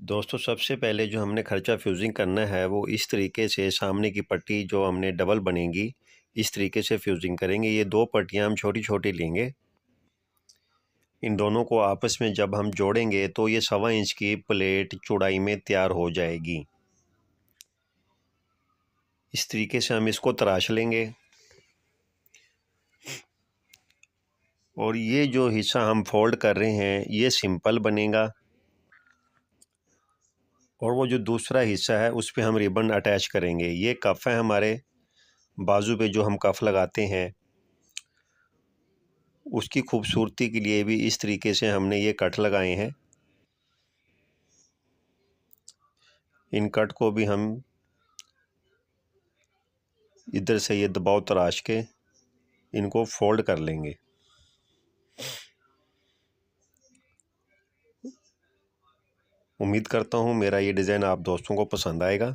दोस्तों, सबसे पहले जो हमने खर्चा फ्यूज़िंग करना है वो इस तरीके से सामने की पट्टी जो हमने डबल बनेगी, इस तरीके से फ्यूज़िंग करेंगे। ये 2 पट्टियाँ हम छोटी-छोटी लेंगे। इन दोनों को आपस में जब हम जोड़ेंगे तो ये 1.25 इंच की प्लेट चौड़ाई में तैयार हो जाएगी। इस तरीके से हम इसको तराश लेंगे और ये जो हिस्सा हम फ़ोल्ड कर रहे हैं ये सिंपल बनेगा और वो जो दूसरा हिस्सा है उस पे हम रिबन अटैच करेंगे। ये कफ़ है हमारे बाजू पे जो हम कफ़ लगाते हैं, उसकी खूबसूरती के लिए भी इस तरीके से हमने ये कट लगाए हैं। इन कट को भी हम इधर से ये दबाव तराश के इनको फोल्ड कर लेंगे। उम्मीद करता हूँ मेरा ये डिज़ाइन आप दोस्तों को पसंद आएगा।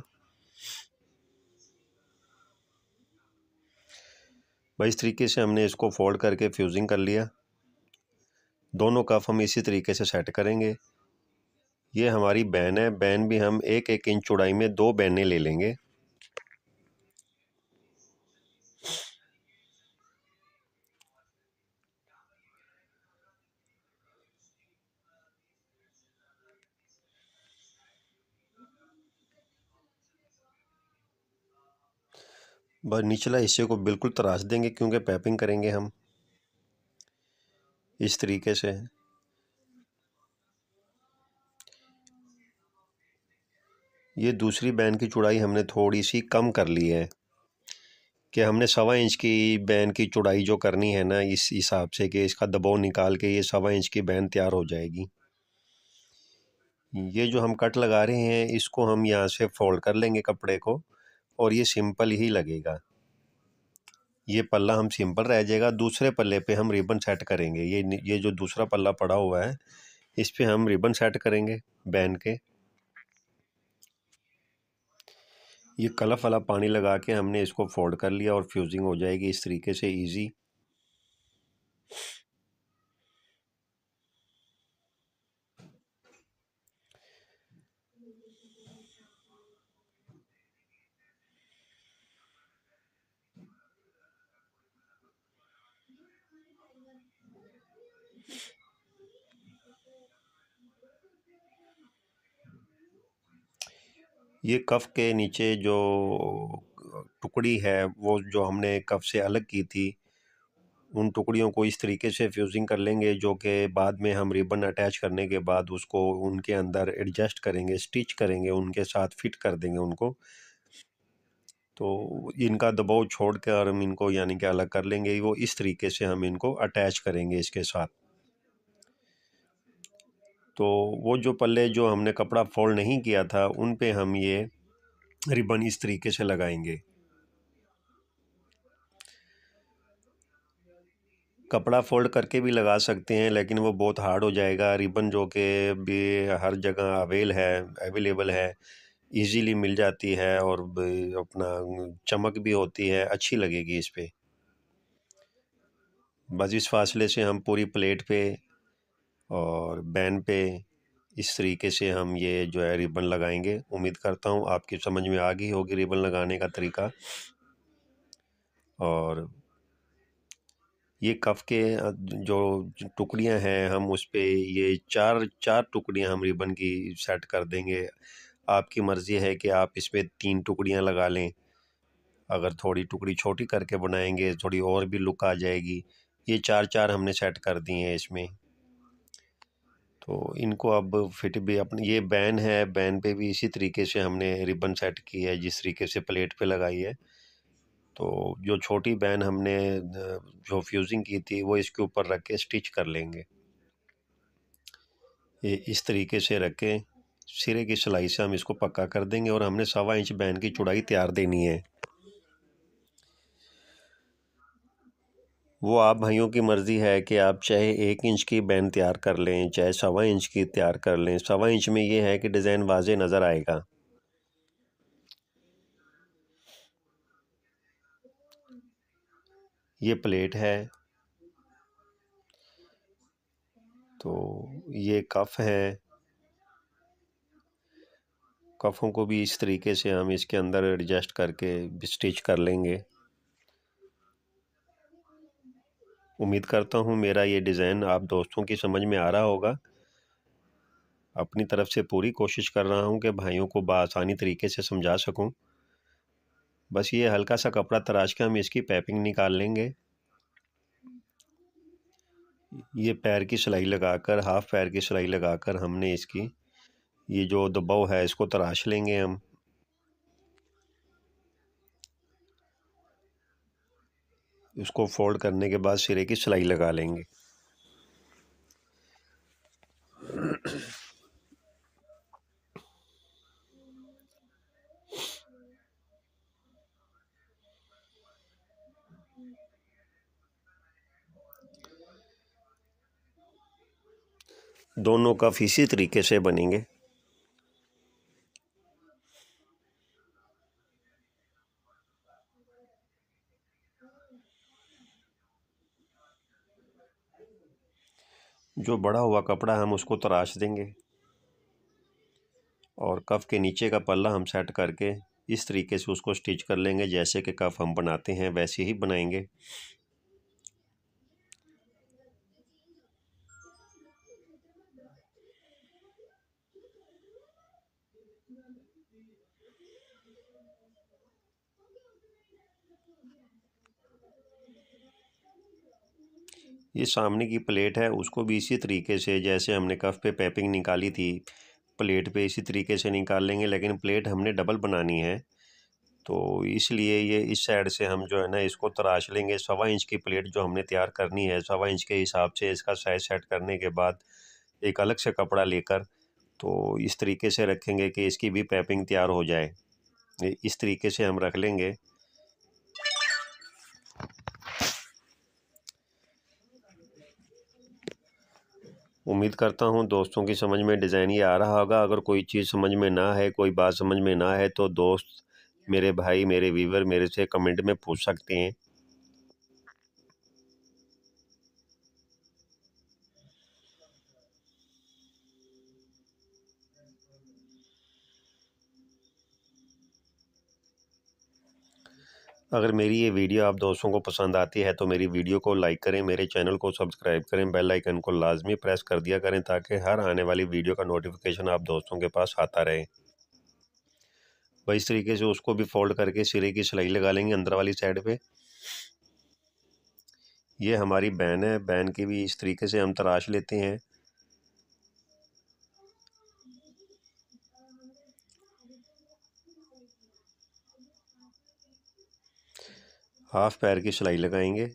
भाई, इस तरीके से हमने इसको फोल्ड करके फ्यूजिंग कर लिया। दोनों कफ हम इसी तरीके से सेट करेंगे। ये हमारी बैन है। बैन भी हम 1-1 इंच चौड़ाई में 2 बैनें ले लेंगे। बस निचला हिस्से को बिल्कुल तराश देंगे क्योंकि पैपिंग करेंगे हम इस तरीके से। ये दूसरी बैन की चौड़ाई हमने थोड़ी सी कम कर ली है कि हमने 1.25 इंच की बैन की चौड़ाई जो करनी है ना, इस हिसाब से कि इसका दबाव निकाल के ये 1.25 इंच की बैन तैयार हो जाएगी। ये जो हम कट लगा रहे हैं इसको हम यहाँ से फोल्ड कर लेंगे कपड़े को और ये सिंपल ही लगेगा। ये पल्ला हम सिंपल रह जाएगा। दूसरे पल्ले पे हम रिबन सेट करेंगे। ये जो दूसरा पल्ला पड़ा हुआ है इस पे हम रिबन सेट करेंगे बैन के। ये कलफ वाला पानी लगा के हमने इसको फोल्ड कर लिया और फ्यूजिंग हो जाएगी इस तरीके से इजी। ये कफ के नीचे जो टुकड़ी है वो जो हमने कफ से अलग की थी, उन टुकड़ियों को इस तरीके से फ्यूजिंग कर लेंगे जो कि बाद में हम रिबन अटैच करने के बाद उसको उनके अंदर एडजस्ट करेंगे, स्टिच करेंगे, उनके साथ फिट कर देंगे उनको। तो इनका दबाव छोड़ कर हम इनको यानी कि अलग कर लेंगे। वो इस तरीके से हम इनको अटैच करेंगे इसके साथ। तो वो जो पल्ले जो हमने कपड़ा फोल्ड नहीं किया था उन पे हम ये रिबन इस तरीके से लगाएंगे। कपड़ा फोल्ड करके भी लगा सकते हैं लेकिन वो बहुत हार्ड हो जाएगा। रिबन जो कि भी हर जगह अवेलेबल है, इजीली मिल जाती है और अपना चमक भी होती है, अच्छी लगेगी इस पे। बस इस फासले से हम पूरी प्लेट पे और बैन पे इस तरीके से हम ये जो है रिबन लगाएंगे। उम्मीद करता हूँ आपकी समझ में आ गई होगी रिबन लगाने का तरीका। और ये कफ के जो टुकड़ियां हैं हम उस पे ये चार चार टुकड़ियां हम रिबन की सेट कर देंगे। आपकी मर्ज़ी है कि आप इसमें 3 टुकड़ियां लगा लें। अगर थोड़ी टुकड़ी छोटी करके बनाएंगे थोड़ी और भी लुक आ जाएगी। ये 4-4 हमने सेट कर दिए हैं इसमें। तो इनको अब फिट भी अपने ये बैन है, बैन पे भी इसी तरीके से हमने रिबन सेट की है जिस तरीके से प्लेट पे लगाई है। तो जो छोटी बैन हमने जो फ्यूजिंग की थी वो इसके ऊपर रख के स्टिच कर लेंगे। ये इस तरीके से रख के सिरे की सिलाई से हम इसको पक्का कर देंगे और हमने 1.25 इंच बैन की चौड़ाई तैयार देनी है। वो आप भाइयों की मर्ज़ी है कि आप चाहे 1 इंच की बैन तैयार कर लें, चाहे 1.25 इंच की तैयार कर लें। 1.25 इंच में ये है कि डिज़ाइन वाज़े नज़र आएगा। ये प्लेट है, तो ये कफ है, कफ़ों को भी इस तरीके से हम इसके अंदर एडजस्ट करके स्टिच कर लेंगे। उम्मीद करता हूँ मेरा ये डिज़ाइन आप दोस्तों की समझ में आ रहा होगा। अपनी तरफ से पूरी कोशिश कर रहा हूँ कि भाइयों को बआसानी तरीके से समझा सकूँ। बस ये हल्का सा कपड़ा तराश के हम इसकी पाइपिंग निकाल लेंगे। ये पैर की सिलाई लगाकर, हाफ पैर की सिलाई लगाकर हमने इसकी ये जो दबाव है इसको तराश लेंगे हम। इसको फोल्ड करने के बाद सिरे की सिलाई लगा लेंगे। दोनों कफ इसी तरीके से बनेंगे। जो बड़ा हुआ कपड़ा हम उसको तराश देंगे और कफ के नीचे का पल्ला हम सेट करके इस तरीके से उसको स्टिच कर लेंगे। जैसे कि कफ हम बनाते हैं वैसे ही बनाएंगे। ये सामने की प्लेट है उसको भी इसी तरीके से जैसे हमने कफ पे पाइपिंग निकाली थी प्लेट पे इसी तरीके से निकाल लेंगे। लेकिन प्लेट हमने डबल बनानी है तो इसलिए ये इस साइड से हम जो है ना इसको तराश लेंगे। 1.25 इंच की प्लेट जो हमने तैयार करनी है 1.25 इंच के हिसाब से इसका साइज सेट करने के बाद एक अलग से कपड़ा लेकर तो इस तरीके से रखेंगे कि इसकी भी पाइपिंग तैयार हो जाए। इस तरीके से हम रख लेंगे। उम्मीद करता हूँ दोस्तों की समझ में डिज़ाइन ये आ रहा होगा। अगर कोई चीज़ समझ में ना है, कोई बात समझ में ना है तो दोस्त, मेरे भाई, मेरे व्यूवर मेरे से कमेंट में पूछ सकते हैं। अगर मेरी ये वीडियो आप दोस्तों को पसंद आती है तो मेरी वीडियो को लाइक करें, मेरे चैनल को सब्सक्राइब करें, बेल आइकन को लाजमी प्रेस कर दिया करें ताकि हर आने वाली वीडियो का नोटिफिकेशन आप दोस्तों के पास आता रहे। वही इस तरीके से उसको भी फोल्ड करके सिरे की सिलाई लगा लेंगे अंदर वाली साइड पे। ये हमारी बैन है, बैन की भी इस तरीके से हम तराश लेते हैं। हाफ पैर की सिलाई लगाएंगे।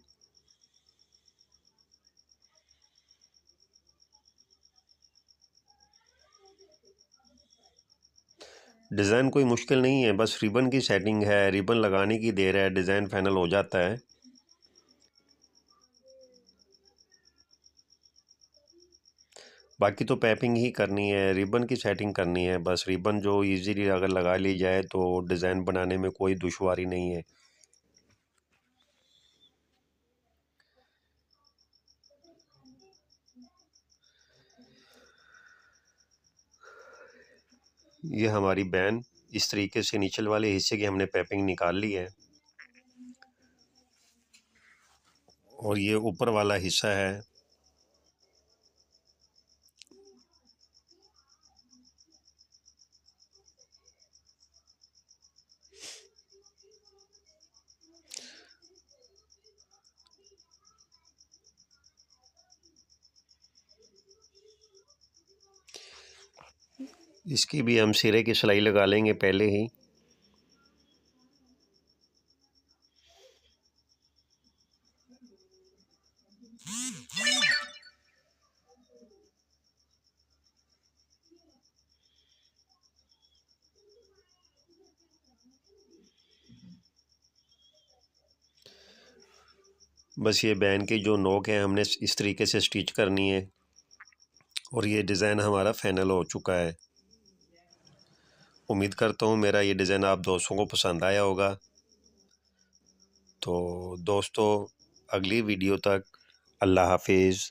डिज़ाइन कोई मुश्किल नहीं है, बस रिबन की सेटिंग है, रिबन लगाने की देर है, डिज़ाइन फाइनल हो जाता है। बाकी तो पैपिंग ही करनी है, रिबन की सेटिंग करनी है बस। रिबन जो इजीली अगर लगा ली जाए तो डिज़ाइन बनाने में कोई दुश्वारी नहीं है। ये हमारी बैन इस तरीके से नीचे वाले हिस्से की हमने पैपिंग निकाल ली है और ये ऊपर वाला हिस्सा है। इसकी भी हम सिरे की सिलाई लगा लेंगे पहले ही। बस ये बैन की जो नोक है हमने इस तरीके से स्टिच करनी है और ये डिज़ाइन हमारा फाइनल हो चुका है। उम्मीद करता हूँ मेरा ये डिज़ाइन आप दोस्तों को पसंद आया होगा। तो दोस्तों अगली वीडियो तक अल्लाह हाफिज़।